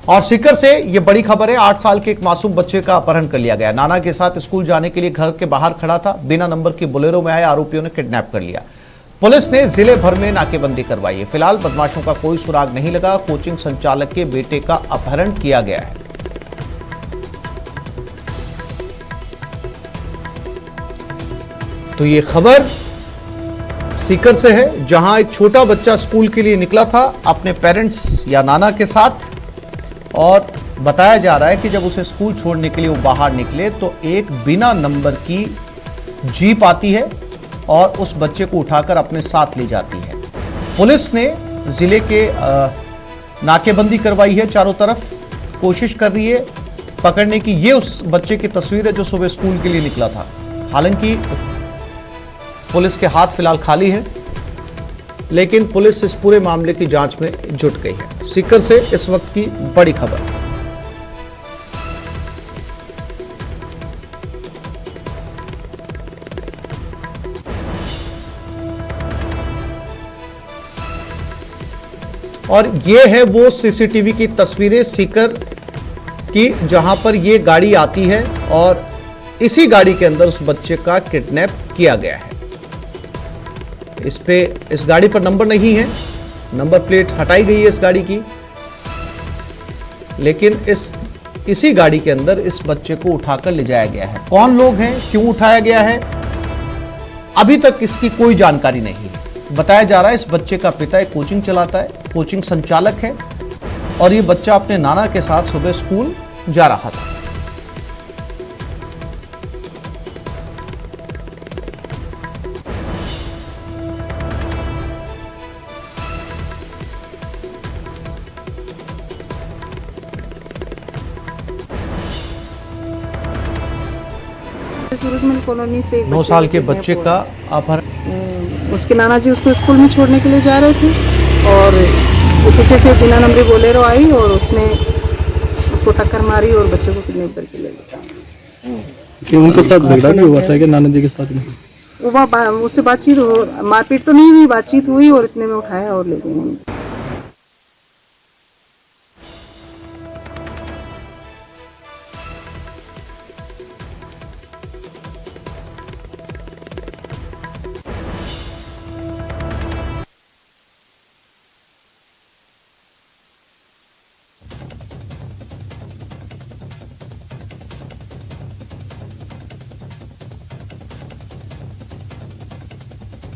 और सीकर से ये बड़ी खबर है। 8 साल के एक मासूम बच्चे का अपहरण कर लिया गया। नाना के साथ स्कूल जाने के लिए घर के बाहर खड़ा था। बिना नंबर की बोलेरो में आए आरोपियों ने किडनैप कर लिया। पुलिस ने जिले भर में नाकेबंदी करवाई है। फिलहाल बदमाशों का कोई सुराग नहीं लगा। कोचिंग संचालक के बेटे का अपहरण किया गया है। तो ये खबर सीकर से है, जहां एक छोटा बच्चा स्कूल के लिए निकला था अपने पेरेंट्स या नाना के साथ, और बताया जा रहा है कि जब उसे स्कूल छोड़ने के लिए वो बाहर निकले तो एक बिना नंबर की जीप आती है और उस बच्चे को उठाकर अपने साथ ले जाती है। पुलिस ने जिले के नाकेबंदी करवाई है, चारों तरफ कोशिश कर रही है पकड़ने की। ये उस बच्चे की तस्वीर है जो सुबह स्कूल के लिए निकला था। हालांकि पुलिस के हाथ फिलहाल खाली हैं, लेकिन पुलिस इस पूरे मामले की जांच में जुट गई है। सीकर से इस वक्त की बड़ी खबर। और ये है वो सीसीटीवी की तस्वीरें सीकर की, जहां पर ये गाड़ी आती है और इसी गाड़ी के अंदर उस बच्चे का किडनैप किया गया है। इस गाड़ी पर नंबर नहीं है, नंबर प्लेट हटाई गई है इस गाड़ी की, लेकिन इसी गाड़ी के अंदर इस बच्चे को उठाकर ले जाया गया है। कौन लोग हैं, क्यों उठाया गया है, अभी तक इसकी कोई जानकारी नहीं है। बताया जा रहा है इस बच्चे का पिता एक कोचिंग चलाता है, कोचिंग संचालक है, और ये बच्चा अपने नाना के साथ सुबह स्कूल जा रहा था। सूरजमल कॉलोनी से 9 साल के बच्चे का अपहरण। उसके नाना जी उसको स्कूल में छोड़ने के लिए जा रहे थे और वो पीछे से बिना नंबरी बोलेरो आई और उसने उसको टक्कर मारी और बच्चे को किडनैप करके ले गया। कि उनके साथ झगड़ा भी हुआ था कि नाना जी के साथ में? वो उससे बातचीत हो, मारपीट तो नहीं हुई, बातचीत हुई और इतने में उठाया और ले गए।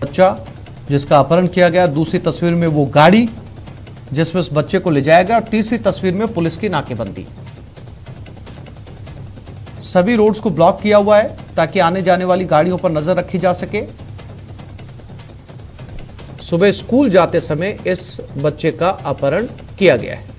बच्चा जिसका अपहरण किया गया, दूसरी तस्वीर में वो गाड़ी जिसमें उस बच्चे को ले जाया गया, और तीसरी तस्वीर में पुलिस की नाकेबंदी। सभी रोड्स को ब्लॉक किया हुआ है ताकि आने जाने वाली गाड़ियों पर नजर रखी जा सके। सुबह स्कूल जाते समय इस बच्चे का अपहरण किया गया है।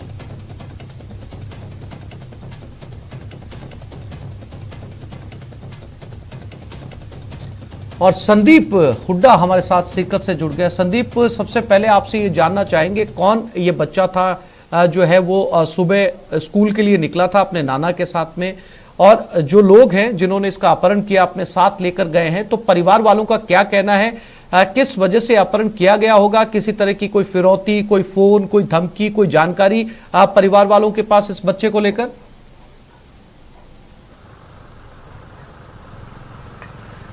और संदीप हुड्डा हमारे साथ सीकर से जुड़ गया। संदीप, सबसे पहले आपसे ये जानना चाहेंगे कौन ये बच्चा था जो है वो सुबह स्कूल के लिए निकला था अपने नाना के साथ में, और जो लोग हैं जिन्होंने इसका अपहरण किया अपने साथ लेकर गए हैं, तो परिवार वालों का क्या कहना है, किस वजह से अपहरण किया गया होगा? किसी तरह की कोई फिरौती, कोई फोन, कोई धमकी, कोई जानकारी परिवार वालों के पास इस बच्चे को लेकर?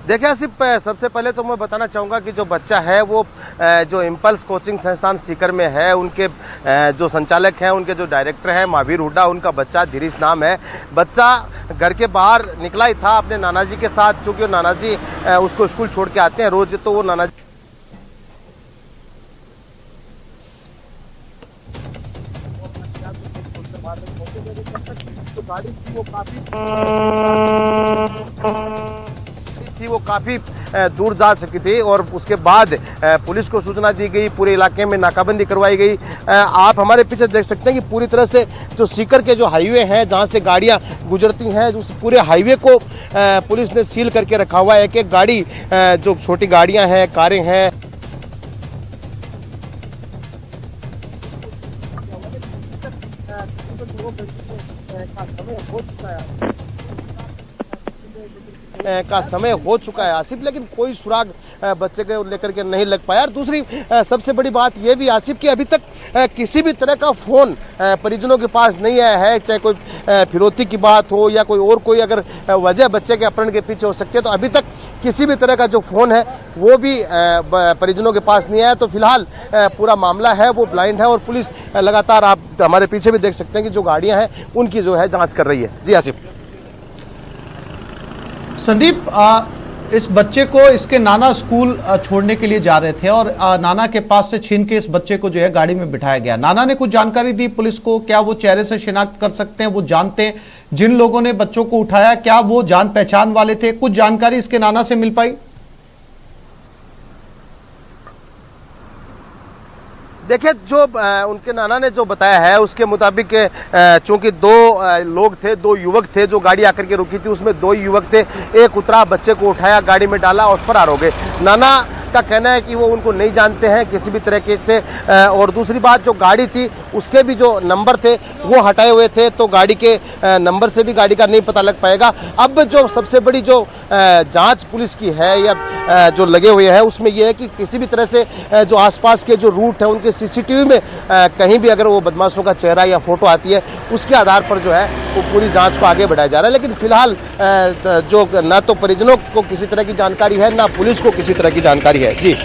देखिए आसिफ, सबसे पहले तो मैं बताना चाहूँगा कि जो बच्चा है वो जो इम्पल्स कोचिंग संस्थान सीकर में है, उनके जो संचालक हैं, उनके जो डायरेक्टर हैं महावीर हुड्डा, उनका बच्चा धीरेश नाम है। बच्चा घर के बाहर निकला ही था अपने नाना जी के साथ, चूँकि नाना जी उसको स्कूल छोड़ के आते हैं रोज, तो वो नाना वो काफी दूर जा सकी थी, और उसके बाद पुलिस को सूचना दी गई, पूरे इलाके में नाकाबंदी करवाई गई। आप हमारे पीछे देख सकते हैं कि पूरी तरह से जो सीकर के जो हाईवे हैं जहां से गाड़ियां गुजरती हैं, उस पूरे हाईवे को पुलिस ने सील करके रखा हुआ है। एक गाड़ी जो छोटी गाड़ियां हैं, कारें हैं, का समय हो चुका है आसिफ, लेकिन कोई सुराग बच्चे को लेकर के नहीं लग पाया। और दूसरी सबसे बड़ी बात यह भी आसिफ कि अभी तक किसी भी तरह का फोन परिजनों के पास नहीं आया है, चाहे कोई फिरौती की बात हो या कोई अगर वजह बच्चे के अपहरण के पीछे हो सकती है, तो अभी तक किसी भी तरह का जो फोन है वो भी परिजनों के पास नहीं आया। तो फिलहाल पूरा मामला है वो ब्लाइंड है और पुलिस लगातार, आप हमारे पीछे भी देख सकते हैं कि जो गाड़ियां हैं उनकी जो है जांच कर रही है। जी आसिफ। संदीप, इस बच्चे को इसके नाना स्कूल छोड़ने के लिए जा रहे थे और नाना के पास से छीन के इस बच्चे को जो है गाड़ी में बिठाया गया। नाना ने कुछ जानकारी दी पुलिस को? क्या वो चेहरे से शिनाख्त कर सकते हैं, वो जानते हैं जिन लोगों ने बच्चों को उठाया, क्या वो जान पहचान वाले थे? कुछ जानकारी इसके नाना से मिल पाई? देखिए, जो उनके नाना ने जो बताया है उसके मुताबिक चूंकि दो लोग थे, दो युवक थे जो गाड़ी आकर के रुकी थी, उसमें दो युवक थे, एक उतरा, बच्चे को उठाया, गाड़ी में डाला और फरार हो गए। नाना का कहना है कि वो उनको नहीं जानते हैं किसी भी तरीके से, और दूसरी बात, जो गाड़ी थी उसके भी जो नंबर थे वो हटाए हुए थे, तो गाड़ी के नंबर से भी गाड़ी का नहीं पता लग पाएगा। अब जो सबसे बड़ी जो जांच पुलिस की है या जो लगे हुए हैं उसमें यह है कि किसी भी तरह से जो आसपास के जो रूट है उनके सीसीटीवी में कहीं भी अगर वो बदमाशों का चेहरा या फोटो आती है, उसके आधार पर जो है वो पूरी जांच को आगे बढ़ाया जा रहा है। लेकिन फिलहाल जो ना तो परिजनों को किसी तरह की जानकारी है, ना पुलिस को किसी तरह की जानकारी है। जी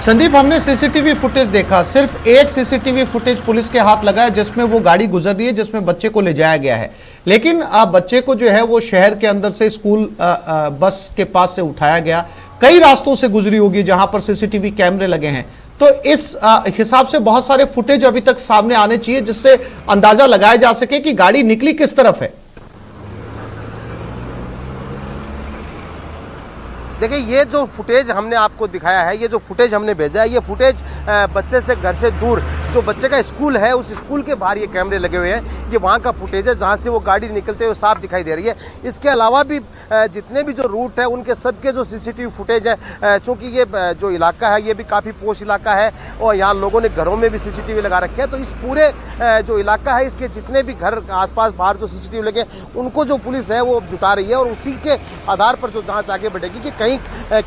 संदीप, हमने सीसीटीवी फुटेज देखा, सिर्फ एक सीसीटीवी फुटेज पुलिस के हाथ लगा है जिसमें वो गाड़ी गुजर रही है जिसमें बच्चे को ले जाया गया है। लेकिन बच्चे को जो है वो शहर के अंदर से स्कूल बस के पास से उठाया गया, कई रास्तों से गुजरी होगी जहां पर सीसीटीवी कैमरे लगे हैं। तो इस हिसाब से बहुत सारे फुटेज अभी तक सामने आने चाहिए जिससे अंदाजा लगाया जा सके कि गाड़ी निकली किस तरफ है। देखिए, ये जो फुटेज हमने आपको दिखाया है, ये जो फुटेज हमने भेजा है, ये फुटेज बच्चे से घर से दूर जो बच्चे का स्कूल है उस स्कूल के बाहर ये कैमरे लगे हुए हैं, ये वहाँ का फुटेज है जहाँ से वो गाड़ी निकलते हुए साफ दिखाई दे रही है। इसके अलावा भी जितने भी जो रूट है उनके सबके जो सीसीटीवी फुटेज है, चूँकि ये जो इलाका है ये भी काफ़ी पोश इलाका है और यहाँ लोगों ने घरों में भी सीसीटीवी लगा रखे हैं, तो इस पूरे जो इलाका है इसके जितने भी घर आसपास बाहर जो सीसीटीवी लगे उनको जो पुलिस है वो जुटा रही है और उसी के आधार पर जो जाँच आगे बढ़ेगी कि कहीं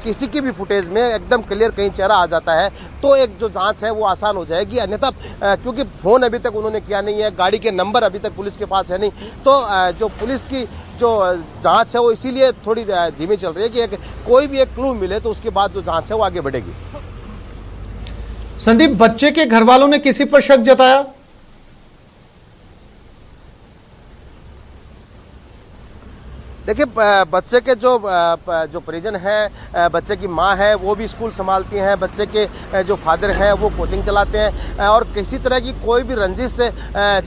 किसी की भी फुटेज में एकदम क्लियर कहीं चेहरा आ जाता है तो एक जो जांच है वो आसान हो जाएगी। अन्यथा क्योंकि फोन अभी तक उन्होंने किया नहीं है, गाड़ी के नंबर अभी तक पुलिस के पास है नहीं, तो जो पुलिस की जो जांच है वो इसीलिए थोड़ी धीमी चल रही है कि कोई भी एक क्लू मिले तो उसके बाद जो जांच है वो आगे बढ़ेगी। संदीप, बच्चे के घर वालों ने किसी पर शक जताया? देखिए, बच्चे के जो परिजन है, बच्चे की माँ है वो भी स्कूल संभालती हैं, बच्चे के जो फादर हैं वो कोचिंग चलाते हैं और किसी तरह की कोई भी रंजिश से,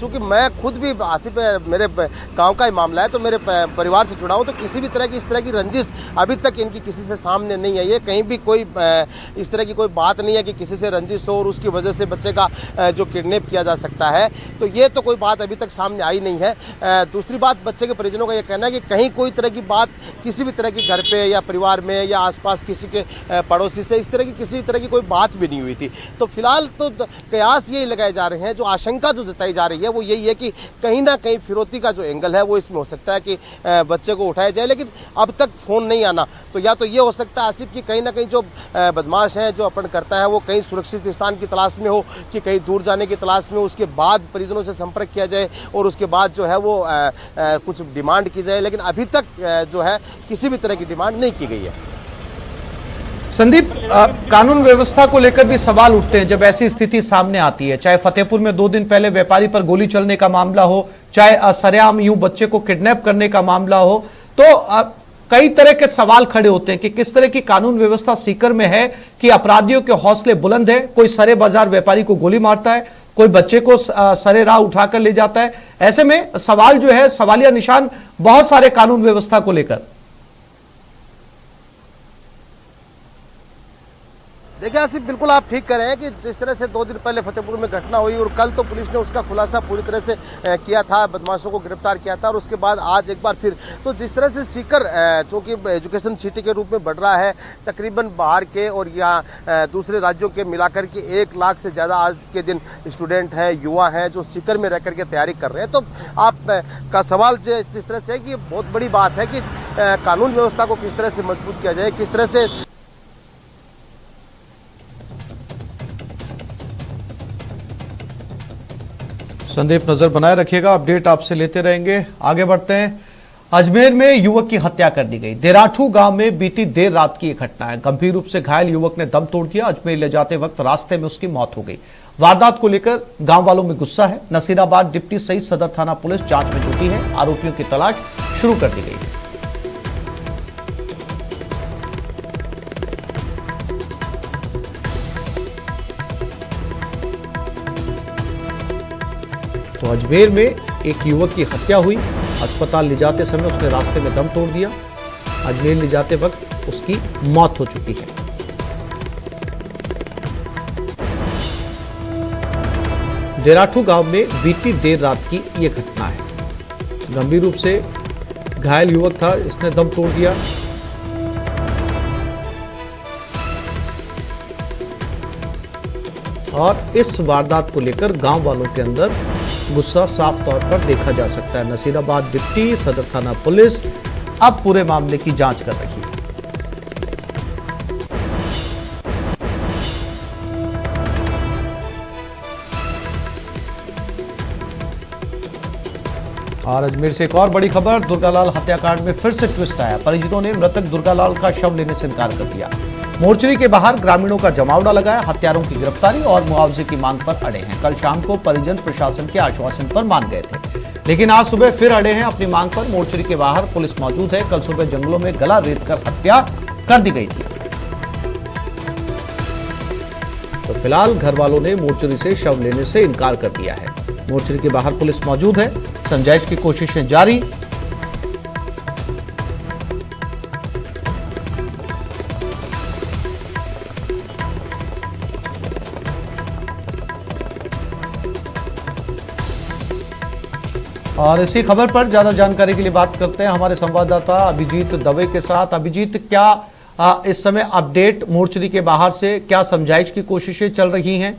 चूँकि मैं खुद भी आसिफ मेरे गांव का ही मामला है तो मेरे परिवार से जुड़ा हूँ, तो किसी भी तरह की इस तरह की रंजिश अभी तक इनकी किसी से सामने नहीं आई है। कहीं भी कोई इस तरह की कोई बात नहीं है कि किसी से रंजिश हो और उसकी वजह से बच्चे का जो किडनैप किया जा सकता है, तो ये तो कोई बात अभी तक सामने आई नहीं है। दूसरी बात, बच्चे के परिजनों का ये कहना है कि कहीं कोई तरह की बात किसी भी तरह की घर पे या परिवार में या आसपास किसी के पड़ोसी से इस तरह की किसी तरह की कोई बात भी नहीं हुई थी। तो फिलहाल तो कयास यही लगाए जा रहे हैं, जो आशंका जो जताई जा रही है वो यही है कि कहीं ना कहीं फिरौती का जो एंगल है वो इसमें हो सकता है कि बच्चे को उठाया जाए। लेकिन अब तक फोन नहीं आना, तो या तो ये हो सकता है आसिफ कि कहीं ना कहीं जो बदमाश है जो अपहरण करता है वो कहीं सुरक्षित स्थान की तलाश में हो कि कहीं दूर जाने की तलाश में, उसके बाद परिजनों से संपर्क किया जाए और उसके बाद जो है वो कुछ डिमांड की जाए। लेकिन अभी तक जो है किसी भी तरह की डिमांड नहीं की गई है। संदीप, कानून व्यवस्था को लेकर भी सवाल उठते हैं जब ऐसी स्थिति सामने आती है, चाहे फतेहपुर में 2 दिन पहले व्यापारी पर गोली चलने का मामला हो, चाहे सरेआम यूं बच्चे को किडनैप करने का मामला हो, तो कई तरह के सवाल खड़े होते हैं कि किस तरह की कानून व्यवस्था सीकर में है कि अपराधियों के हौसले बुलंद है, कोई सरे बाजार व्यापारी को गोली मारता है, कोई बच्चे को सरे राह उठाकर ले जाता है। ऐसे में सवाल जो है, सवालिया निशान बहुत सारे कानून व्यवस्था को लेकर। देखिए आसिफ, बिल्कुल आप ठीक कह रहे हैं कि जिस तरह से 2 दिन पहले फतेहपुर में घटना हुई और कल तो पुलिस ने उसका खुलासा पूरी तरह से किया था, बदमाशों को गिरफ्तार किया था और उसके बाद आज एक बार फिर, तो जिस तरह से सीकर जो कि एजुकेशन सिटी के रूप में बढ़ रहा है, तकरीबन बाहर के और यहाँ दूसरे राज्यों के मिलाकर के 1 लाख से ज़्यादा आज के दिन स्टूडेंट हैं, युवा हैं जो सीकर में रह करके तैयारी कर रहे हैं। तो आप का सवाल जिस तरह से है कि बहुत बड़ी बात है कि कानून व्यवस्था को किस तरह से मजबूत किया जाए, किस तरह से संदीप नजर बनाए रखिएगा, अपडेट आपसे लेते रहेंगे। आगे बढ़ते हैं। अजमेर में युवक की हत्या कर दी गई। देराठू गांव में बीती देर रात की एक घटना है। गंभीर रूप से घायल युवक ने दम तोड़ दिया। अजमेर ले जाते वक्त रास्ते में उसकी मौत हो गई। वारदात को लेकर गांव वालों में गुस्सा है। नसीराबाद डिप्टी सहित सदर थाना पुलिस जांच में जुटी है। आरोपियों की तलाश शुरू कर दी गई है। तो अजमेर में एक युवक की हत्या हुई। अस्पताल ले जाते समय उसने रास्ते में दम तोड़ दिया। अजमेर ले जाते वक्त उसकी मौत हो चुकी है। देराठू गांव में बीती देर रात की यह घटना है। गंभीर रूप से घायल युवक था, इसने दम तोड़ दिया। और इस वारदात को लेकर गांव वालों के अंदर गुस्सा साफ तौर पर देखा जा सकता है। नसीराबाद डिप्टी सदर थाना पुलिस अब पूरे मामले की जांच कर रही है। और अजमेर से एक और बड़ी खबर। दुर्गालाल हत्याकांड में फिर से ट्विस्ट आया। परिजनों ने मृतक दुर्गालाल का शव लेने से इनकार कर दिया। मोर्चरी के बाहर ग्रामीणों का जमावड़ा लगाया। हत्यारों की गिरफ्तारी और मुआवजे की मांग पर अड़े हैं। कल शाम को परिजन प्रशासन के आश्वासन पर मान गए थे, लेकिन आज सुबह फिर अड़े हैं अपनी मांग पर। मोर्चरी के बाहर पुलिस मौजूद है। कल सुबह जंगलों में गला रेत कर हत्या कर दी गई थी। तो फिलहाल घर वालों ने मोर्चरी से शव लेने से इनकार कर दिया है। मोर्चरी के बाहर पुलिस मौजूद है। समझाइश की कोशिशें जारी। और इसी खबर पर ज्यादा जानकारी के लिए बात करते हैं हमारे संवाददाता अभिजीत दवे के साथ। अभिजीत, क्या इस समय अपडेट मोर्चरी के बाहर से, क्या समझाइश की कोशिशें चल रही हैं?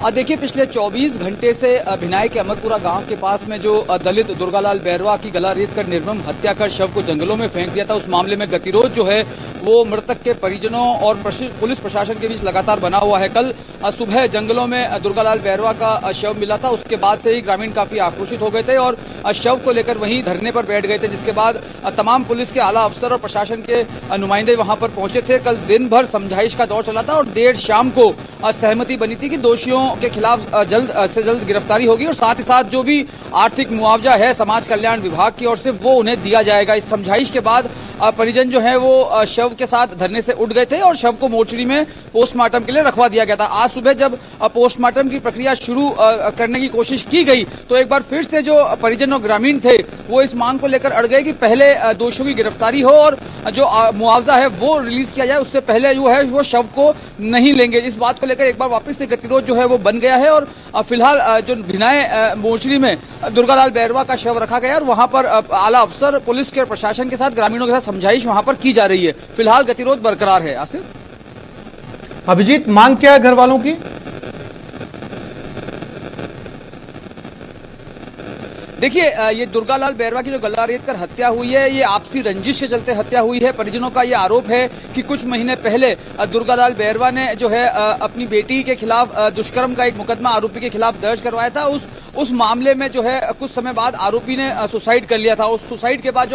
देखिए, पिछले 24 घंटे से भिनाई के अमरपुरा गांव के पास में जो दलित दुर्गालाल बैरवा की गला रेत कर निर्मम हत्या कर शव को जंगलों में फेंक दिया था, उस मामले में गतिरोध जो है वो मृतक के परिजनों और पुलिस प्रशासन के बीच लगातार बना हुआ है। कल सुबह जंगलों में दुर्गालाल बैरवा का शव मिला था। उसके बाद से ही ग्रामीण काफी आक्रोशित हो गए थे और शव को लेकर वहीं धरने पर बैठ गए थे, जिसके बाद तमाम पुलिस के आला अफसर और प्रशासन के नुमाइंदे वहां पर पहुंचे थे। कल दिन भर समझाइश का दौर चला था और देर शाम को सहमति बनी थी कि दोषियों के खिलाफ जल्द से जल्द गिरफ्तारी होगी और साथ ही साथ जो भी आर्थिक मुआवजा है समाज कल्याण विभाग की ओर से वो उन्हें दिया जाएगा। इस समझाइश के बाद परिजन जो है वो शव के साथ धरने से उठ गए थे और शव को मोर्चरी में पोस्टमार्टम के लिए रखवा दिया गया था। आज सुबह जब पोस्टमार्टम की प्रक्रिया शुरू करने की कोशिश की गई तो एक बार फिर से जो परिजन और ग्रामीण थे वो इस मांग को लेकर अड़ गए कि पहले दोषियों की गिरफ्तारी हो और जो मुआवजा है वो रिलीज किया जाए, उससे पहले जो है वो शव को नहीं लेंगे। इस बात को लेकर एक बार वापस से गतिरोध जो है वो बन गया है और फिलहाल जो भिनाई मोर्चरी में दुर्गालाल बैरवा का शव रखा गया और वहां पर आला अफसर, पुलिस के प्रशासन के साथ, ग्रामीणों के साथ समझाइश वहां पर की जा रही है। फिलहाल गतिरोध बरकरार है। आसिफ। अभिजीत, मांग क्या है घर वालों की? देखिए, ये दुर्गालाल बैरवा की जो गला रेत कर हत्या हुई है ये आपसी रंजिश के चलते हत्या हुई है। परिजनों का ये आरोप है कि कुछ महीने पहले दुर्गालाल बैरवा ने जो है अपनी बेटी के खिलाफ दुष्कर्म का एक मुकदमा आरोपी के खिलाफ दर्ज करवाया था। उस मामले में जो है कुछ समय बाद आरोपी ने सुसाइड कर लिया था। उस सुसाइड के बाद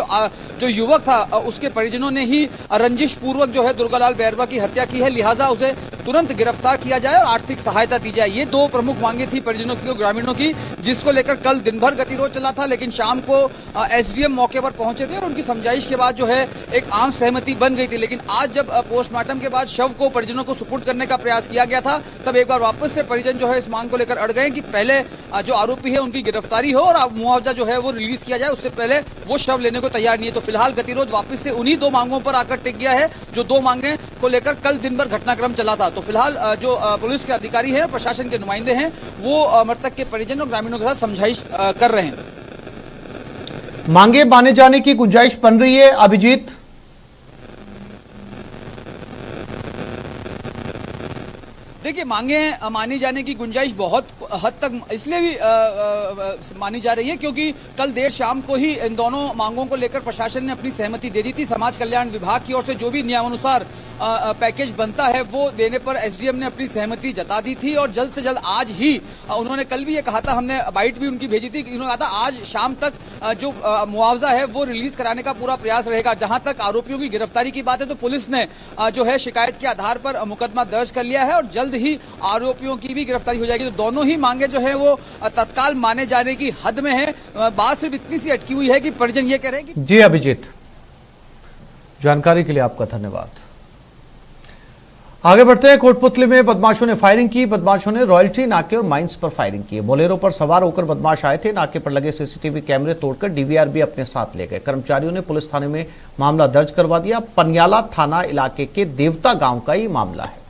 जो युवक था उसके परिजनों ने ही रंजिश पूर्वक जो है दुर्गालाल बैरवा की हत्या की है, लिहाजा उसे तुरंत गिरफ्तार किया जाए और आर्थिक सहायता दी जाए। ये दो प्रमुख मांगे थी परिजनों की और ग्रामीणों की, जिसको लेकर कल दिन भर गतिरोध चला था, लेकिन शाम को एसडीएम मौके पर पहुंचे थे और उनकी समझाइश के बाद जो है एक आम सहमति बन गई थी। लेकिन आज जब पोस्टमार्टम के बाद शव को परिजनों को सुपुर्द करने का प्रयास किया गया था तब एक बार वापस से परिजन जो है इस मांग को लेकर अड़ गए कि पहले जो आरोपी है उनकी गिरफ्तारी हो और मुआवजा जो है वो रिलीज किया जाए, उससे पहले वो शव लेने को तैयार नहीं है। तो फिलहाल गतिरोध वापस से उन्हीं दो मांगों पर आकर टिक गया है जो दो मांगे को लेकर कल दिन भर घटनाक्रम चला था। तो फिलहाल जो पुलिस के अधिकारी है, प्रशासन के नुमाइंदे हैं, वो मृतक के परिजन और ग्रामीणों के साथ समझाइश कर रहे हैं। मांगे माने जाने की गुंजाइश बन रही है अभिजीत? देखिए, मांगे मानी जाने की गुंजाइश बहुत हद तक इसलिए भी मानी जा रही है क्योंकि कल देर शाम को ही इन दोनों मांगों को लेकर प्रशासन ने अपनी सहमति दे दी थी। समाज कल्याण विभाग की ओर से जो भी नियमानुसार पैकेज बनता है वो देने पर एसडीएम ने अपनी सहमति जता दी थी और जल्द से जल्द आज ही उन्होंने कल भी ये कहा था, हमने बाइट भी उनकी भेजी थी, उन्होंने कहा था आज शाम तक जो मुआवजा है वो रिलीज कराने का पूरा प्रयास रहेगा। जहां तक आरोपियों की गिरफ्तारी की बात है तो पुलिस ने जो है शिकायत के आधार पर मुकदमा दर्ज कर लिया है और जल्द ही आरोपियों की भी गिरफ्तारी हो जाएगी। तो दोनों ही मांगे जो है वो तत्काल माने जाने की हद में है। बात सिर्फ इतनी सी अटकी हुई है कि परिजन ये कह रहे हैं कि जी अभिजीत, जानकारी के लिए आपका धन्यवाद। आगे बढ़ते हैं। कोटपुतली में बदमाशों ने फायरिंग की। बदमाशों ने रॉयल्टी नाके और माइंस पर फायरिंग की। बोलेरो पर सवार होकर बदमाश आए थे। नाके पर लगे सीसीटीवी कैमरे तोड़कर डीवीआर भी अपने साथ ले गए। कर्मचारियों ने पुलिस थाने में मामला दर्ज करवा दिया। पनियाला थाना इलाके के देवता गांव का ये मामला है।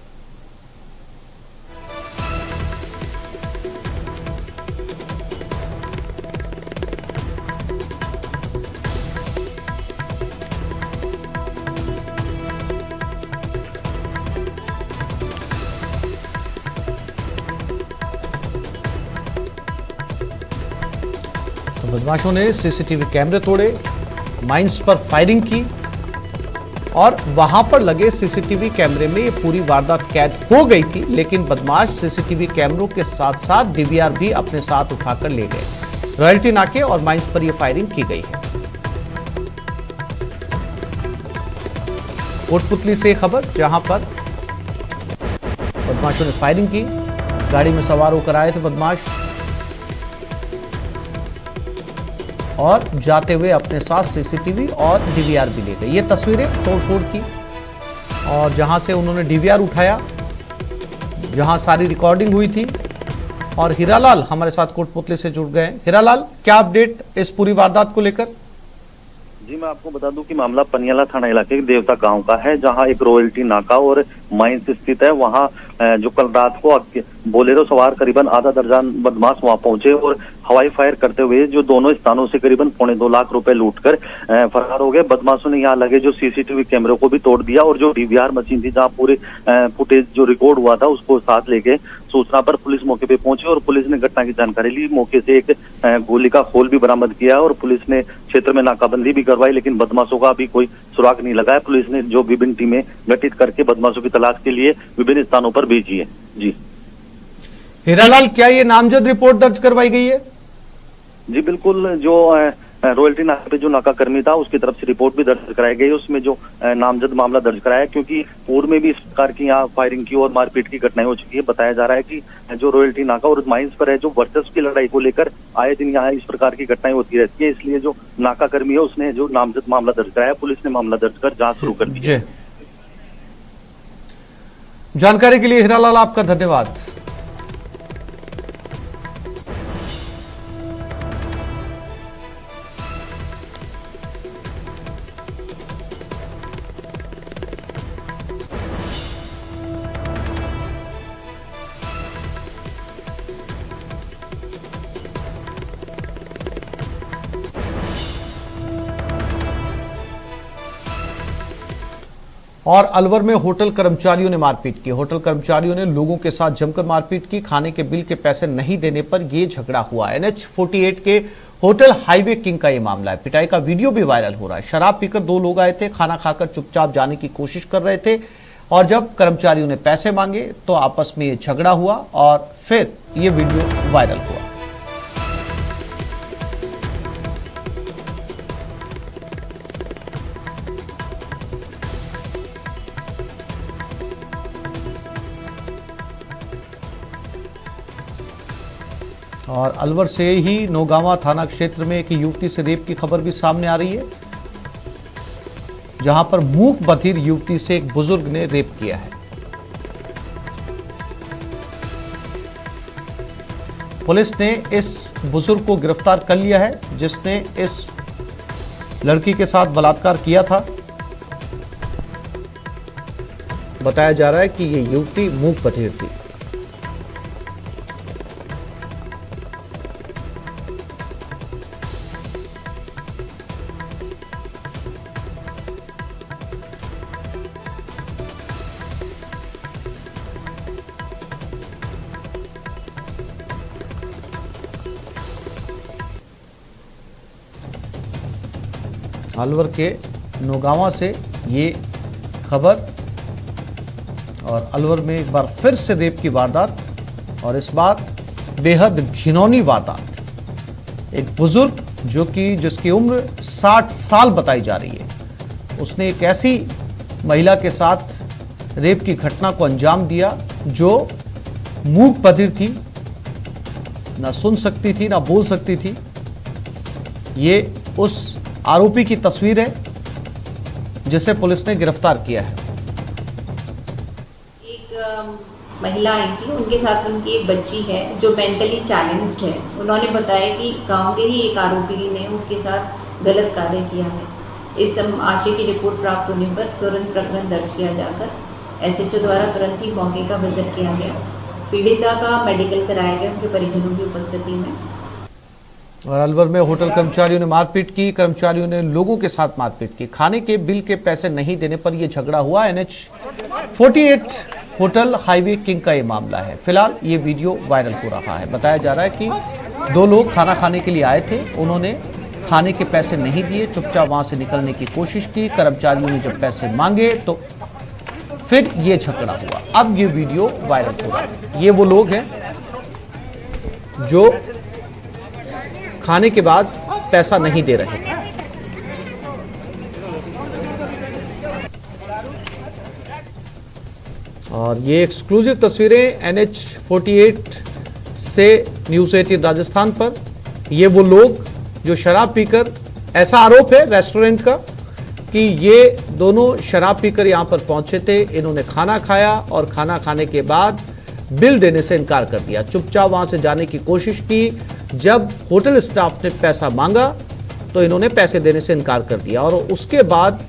बदमाशों ने सीसीटीवी कैमरे तोड़े, माइंस पर फायरिंग की और वहां पर लगे सीसीटीवी कैमरे में ये पूरी वारदात कैद हो गई थी। लेकिन बदमाश सीसीटीवी कैमरों के साथ साथ डीवीआर भी अपने साथ उठाकर ले गए। रॉयल्टी नाके और माइंस पर यह फायरिंग की गई है। कोटपुतली से खबर, जहां पर बदमाशों ने फायरिंग की। गाड़ी में सवार होकर आए थे बदमाश और जाते हुए अपने साथ सीसीटीवी और डीवीआर भी ले गए। ये तस्वीरें तोड़फोड़ की और जहां से उन्होंने डीवीआर उठाया, जहां सारी रिकॉर्डिंग हुई थी। और हीरालाल हमारे साथ कोटपुतली से जुड़ गए हैं। हीरालाल, क्या अपडेट इस पूरी वारदात को लेकर? जी, मैं आपको बता दूं कि मामला पनियाला थाना इलाके के देवता गांव का है, जहां एक रॉयल्टी नाका और माइंस स्थित है। वहां जो कल रात को बोलेरो सवार करीबन आधा दर्जन बदमाश वहां पहुंचे और हवाई फायर करते हुए जो दोनों स्थानों से करीबन 2.25 लाख रुपए लूटकर फरार हो गए। बदमाशों ने यहाँ लगे जो सीसीटीवी कैमरों को भी तोड़ दिया और जो डीवीआर मशीन थी जहाँ पूरे फुटेज जो रिकॉर्ड हुआ था उसको साथ लेके सूचना पर पुलिस मौके पे पहुंची और पुलिस ने घटना की जानकारी ली। मौके से एक गोली का खोल भी बरामद किया और पुलिस ने क्षेत्र में नाकाबंदी भी करवाई, लेकिन बदमाशों का अभी कोई सुराग नहीं लगा है। पुलिस ने जो विभिन्न टीमें गठित करके बदमाशों की तलाश के लिए विभिन्न स्थानों पर भेजी है। जी हीरालाल, क्या ये नामजद रिपोर्ट दर्ज करवाई गई है? जी बिल्कुल, जो रॉयल्टी नाके पे जो नाका कर्मी था उसकी तरफ से रिपोर्ट भी दर्ज कराई गई। उसमें जो नामजद मामला दर्ज कराया, क्योंकि पूर्व में भी इस प्रकार की यहाँ फायरिंग की और मारपीट की घटनाएं हो चुकी है। बताया जा रहा है कि जो रॉयल्टी नाका और माइंस पर है जो वर्चस्व की लड़ाई को लेकर आए दिन यहाँ इस प्रकार की घटनाएं होती रहती है। इसलिए जो नाका कर्मी है उसने जो नामजद मामला दर्ज कराया, पुलिस ने मामला दर्ज कर जाँच शुरू कर दी है। जानकारी के लिए हीरालाल आपका धन्यवाद। और अलवर में होटल कर्मचारियों ने मारपीट की। होटल कर्मचारियों ने लोगों के साथ जमकर मारपीट की। खाने के बिल के पैसे नहीं देने पर यह झगड़ा हुआ। NH 48 के होटल हाईवे किंग का यह मामला है। पिटाई का वीडियो भी वायरल हो रहा है। शराब पीकर दो लोग आए थे, खाना खाकर चुपचाप जाने की कोशिश कर रहे थे और जब कर्मचारियों ने पैसे मांगे तो आपस में यह झगड़ा हुआ और फिर यह वीडियो वायरल हुआ। और अलवर से ही नौगावा थाना क्षेत्र में एक युवती से रेप की खबर भी सामने आ रही है, जहां पर मूक बधिर युवती से एक बुजुर्ग ने रेप किया है। पुलिस ने इस बुजुर्ग को गिरफ्तार कर लिया है, जिसने इस लड़की के साथ बलात्कार किया था। बताया जा रहा है कि यह युवती मूक बधिर थी। अलवर के नौगावा से ये खबर और अलवर में एक बार फिर से रेप की वारदात, और इस बार बेहद घिनौनी वारदात। एक बुजुर्ग जिसकी उम्र 60 साल बताई जा रही है, उसने एक ऐसी महिला के साथ रेप की घटना को अंजाम दिया जो मूक बधिर थी, ना सुन सकती थी ना बोल सकती थी। ये उस आरोपी की तस्वीर है जिसे पुलिस ने गिरफ्तार किया है। महिला आई थी, उनके साथ उनकी एक बच्ची है जो मेंटली चैलेंज्ड है। उन्होंने बताया कि गांव के ही एक आरोपी ने उसके साथ गलत कार्य किया है। इस आशय की रिपोर्ट प्राप्त होने पर तुरंत प्रकरण दर्ज किया जाकर एसएचओ द्वारा तुरंत ही मौके का विजिट किया गया। पीड़िता का मेडिकल कराया गया उनके परिजनों की उपस्थिति में। और अलवर में होटल कर्मचारियों ने मारपीट की, कर्मचारियों ने लोगों के साथ मारपीट की। खाने के बिल के पैसे नहीं देने पर यह झगड़ा हुआ। NH48 होटल हाईवे किंग का ये मामला है। फिलहाल ये वीडियो वायरल हो रहा है। बताया जा रहा है कि दो लोग खाना खाने के लिए आए थे, उन्होंने खाने के पैसे नहीं दिए, चुपचाप वहां से निकलने की कोशिश की। कर्मचारियों ने जब पैसे मांगे तो फिर ये झगड़ा हुआ। अब ये वीडियो वायरल हो रहा है। ये वो लोग हैं जो खाने के बाद पैसा नहीं दे रहे हैं। और ये एक्सक्लूसिव तस्वीरें NH48 से न्यूज़ 18 राजस्थान पर। ये वो लोग जो शराब पीकर, ऐसा आरोप है रेस्टोरेंट का कि ये दोनों शराब पीकर यहां पर पहुंचे थे। इन्होंने खाना खाया और खाना खाने के बाद बिल देने से इनकार कर दिया, चुपचाप वहां से जाने की कोशिश की। जब होटल स्टाफ ने पैसा मांगा तो इन्होंने पैसे देने से इनकार कर दिया। और उसके बाद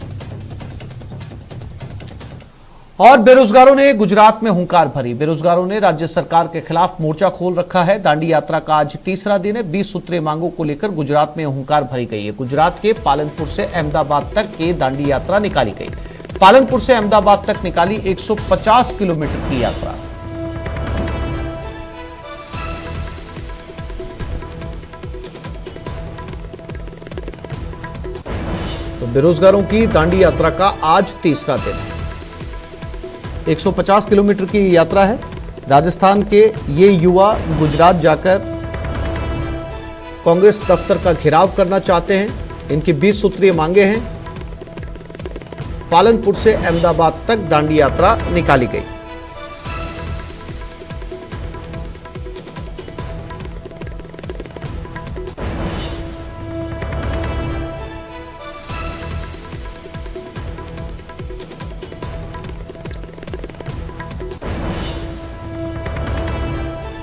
और बेरोजगारों ने गुजरात में हुंकार भरी। बेरोजगारों ने राज्य सरकार के खिलाफ मोर्चा खोल रखा है। दांडी यात्रा का आज तीसरा दिन है। 20 सूत्रीय मांगों को लेकर गुजरात में हुंकार भरी गई है। गुजरात के पालनपुर से अहमदाबाद तक ये दांडी यात्रा निकाली गई। पालनपुर से अहमदाबाद तक निकाली 150 किलोमीटर की यात्रा। तो बेरोजगारों की दांडी यात्रा का आज तीसरा दिन है। 150 किलोमीटर की यात्रा है। राजस्थान के ये युवा गुजरात जाकर कांग्रेस दफ्तर का घेराव करना चाहते हैं। इनकी 20 सूत्रीय मांगे हैं। पालनपुर से अहमदाबाद तक दांडी यात्रा निकाली गई।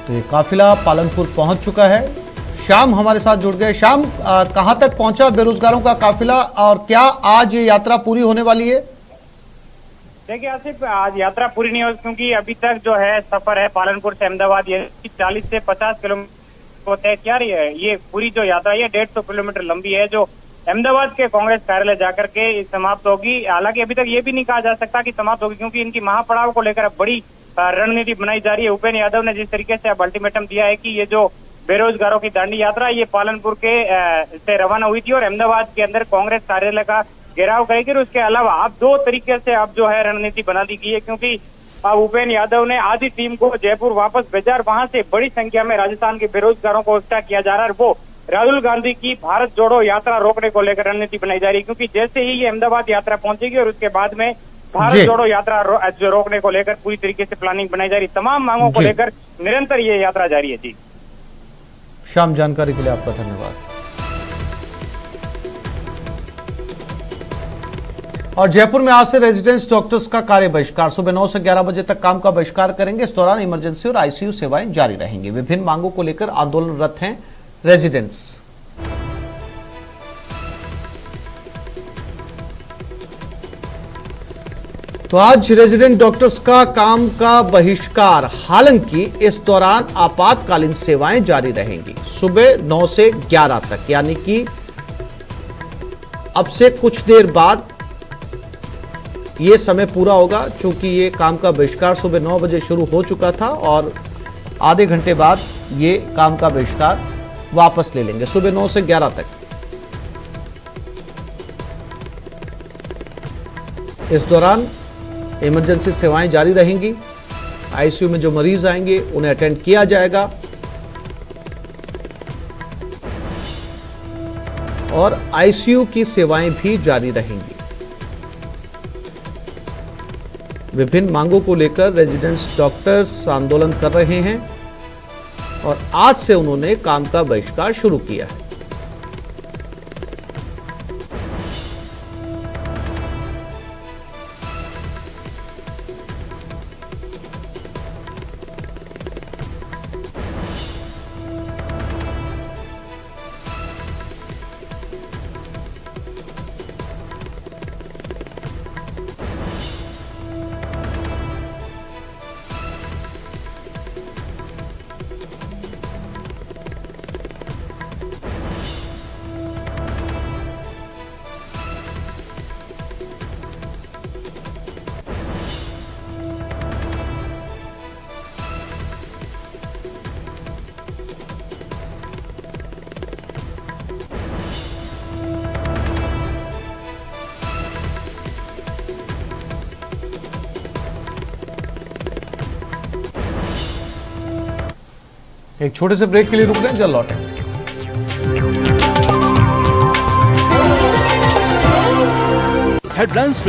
तो ये काफिला पालनपुर पहुंच चुका है। शाम हमारे साथ जुड़ गए। शाम, कहां तक पहुंचा बेरोजगारों का काफिला और क्या आज ये यात्रा पूरी होने वाली है? देखिए आसिफ, आज यात्रा पूरी नहीं हो क्योंकि अभी तक जो है सफर है पालनपुर से अहमदाबाद ये 40 से 50 किलोमीटर तय किया रही है। ये पूरी जो यात्रा है 150 किलोमीटर लंबी है जो अहमदाबाद के कांग्रेस कार्यालय जाकर के समाप्त होगी। हालांकि अभी तक ये भी नहीं कहा जा सकता कि समाप्त होगी क्योंकि इनकी महापड़ाव को लेकर अब बड़ी रणनीति बनाई जा रही है। उपेंद्र यादव ने जिस तरीके से अब अल्टीमेटम दिया है कि ये जो बेरोजगारों की दांडी यात्रा ये पालनपुर के से रवाना हुई थी और अहमदाबाद के अंदर कांग्रेस कार्यालय का घेराव करेगी। और उसके अलावा अब दो तरीके से अब जो है रणनीति बना दी गई है क्योंकि उपेंद्र यादव ने आधी टीम को जयपुर वापस भेजा और वहां से बड़ी संख्या में राजस्थान के बेरोजगारों को इकट्ठा किया जा रहा है। वो राहुल गांधी की भारत जोड़ो यात्रा रोकने को लेकर रणनीति बनाई जा रही है क्योंकि जैसे ही ये अहमदाबाद यात्रा पहुंचेगी और उसके बाद में भारत जोड़ो यात्रा रोकने को लेकर पूरी तरीके से प्लानिंग बनाई जा रही। तमाम मांगों को लेकर निरंतर ये यात्रा जारी है। जी शाम, जानकारी के लिए आपका धन्यवाद। और जयपुर में आज से रेजिडेंस डॉक्टर्स का कार्य बहिष्कार। सुबह 9 से 11 बजे तक काम का बहिष्कार करेंगे। इस दौरान इमरजेंसी और आईसीयू सेवाएं जारी रहेंगी। विभिन्न मांगों को लेकर आंदोलनरत हैं रेजिडेंट्स। तो आज रेजिडेंट डॉक्टर्स का काम का बहिष्कार। हालांकि इस दौरान आपातकालीन सेवाएं जारी रहेंगी सुबह 9 से 11 तक, यानी कि अब से कुछ देर बाद ये समय पूरा होगा। चूंकि ये काम का बहिष्कार सुबह 9 बजे शुरू हो चुका था और आधे घंटे बाद ये काम का बहिष्कार वापस ले लेंगे सुबह 9 से 11 तक। इस दौरान इमरजेंसी सेवाएं जारी रहेंगी। आईसीयू में जो मरीज आएंगे उन्हें अटेंड किया जाएगा और आईसीयू की सेवाएं भी जारी रहेंगी। विभिन्न मांगों को लेकर रेजिडेंट्स डॉक्टर्स आंदोलन कर रहे हैं और आज से उन्होंने काम का बहिष्कार शुरू किया है। एक छोटे से ब्रेक के लिए रुक रहे हैं, जल्द लौटें। हेडलाइंस